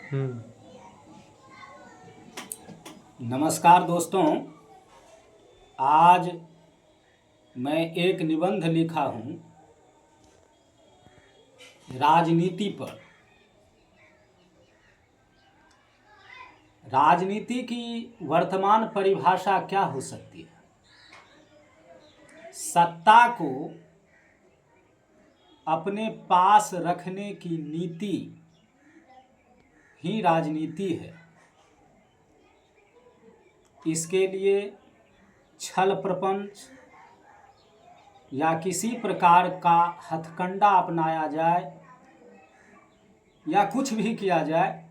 हम्म। नमस्कार दोस्तों। आज मैं एक निबंध लिखा हूँ राजनीति पर। राजनीति की वर्तमान परिभाषा क्या हो सकती है? सत्ता को अपने पास रखने की नीति ही राजनीति है। इसके लिए छल प्रपंच या किसी प्रकार का हथकंडा अपनाया जाए या कुछ भी किया जाए,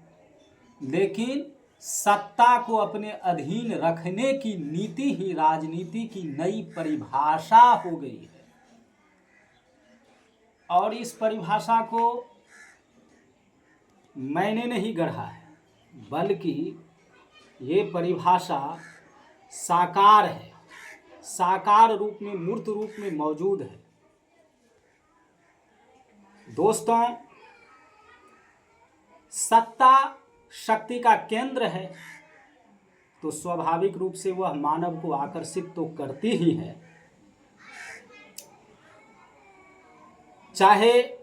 लेकिन सत्ता को अपने अधीन रखने की नीति ही राजनीति की नई परिभाषा हो गई है। और इस परिभाषा को मैंने नहीं गढ़ा है, बल्कि ये परिभाषा साकार है, साकार रूप में, मूर्त रूप में मौजूद है। दोस्तों, सत्ता शक्ति का केंद्र है, तो स्वाभाविक रूप से वह मानव को आकर्षित तो करती ही है। चाहे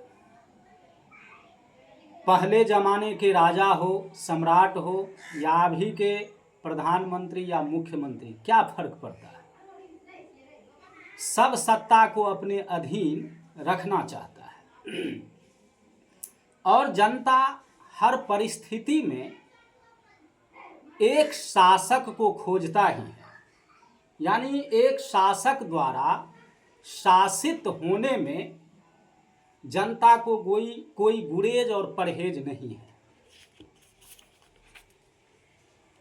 पहले जमाने के राजा हो, सम्राट हो, या अभी के प्रधानमंत्री या मुख्यमंत्री, क्या फर्क पड़ता है? सब सत्ता को अपने अधीन रखना चाहता है और जनता हर परिस्थिति में एक शासक को खोजता ही है। यानी एक शासक द्वारा शासित होने में जनता को कोई गुरेज और परहेज नहीं है।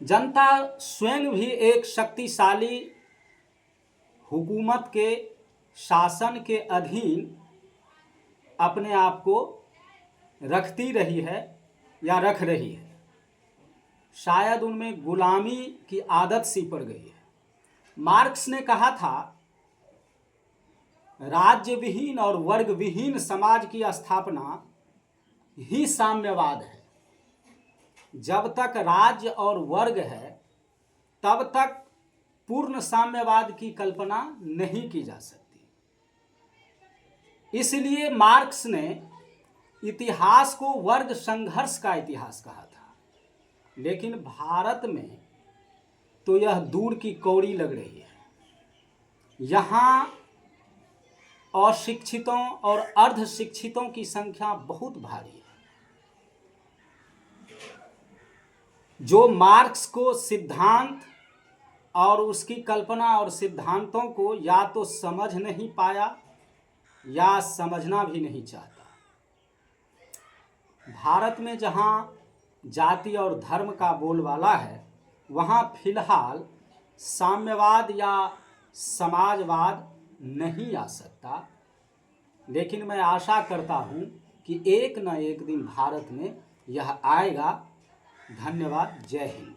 जनता स्वयं भी एक शक्तिशाली हुकूमत के शासन के अधीन अपने आप को रखती रही है या रख रही है। शायद उनमें गुलामी की आदत सी पड़ गई है। मार्क्स ने कहा था, राज्य विहीन और वर्ग विहीन समाज की स्थापना ही साम्यवाद है। जब तक राज्य और वर्ग है, तब तक पूर्ण साम्यवाद की कल्पना नहीं की जा सकती। इसलिए मार्क्स ने इतिहास को वर्ग संघर्ष का इतिहास कहा था। लेकिन भारत में तो यह दूर की कौड़ी लग रही है। यहाँ अशिक्षितों और अर्धशिक्षितों की संख्या बहुत भारी है, जो मार्क्स को सिद्धांत और उसकी कल्पना और सिद्धांतों को या तो समझ नहीं पाया या समझना भी नहीं चाहता। भारत में जहाँ जाति और धर्म का बोलबाला है, वहाँ फिलहाल साम्यवाद या समाजवाद नहीं आ सकता। लेकिन मैं आशा करता हूँ कि एक न एक दिन भारत में यह आएगा। धन्यवाद। जय हिंद।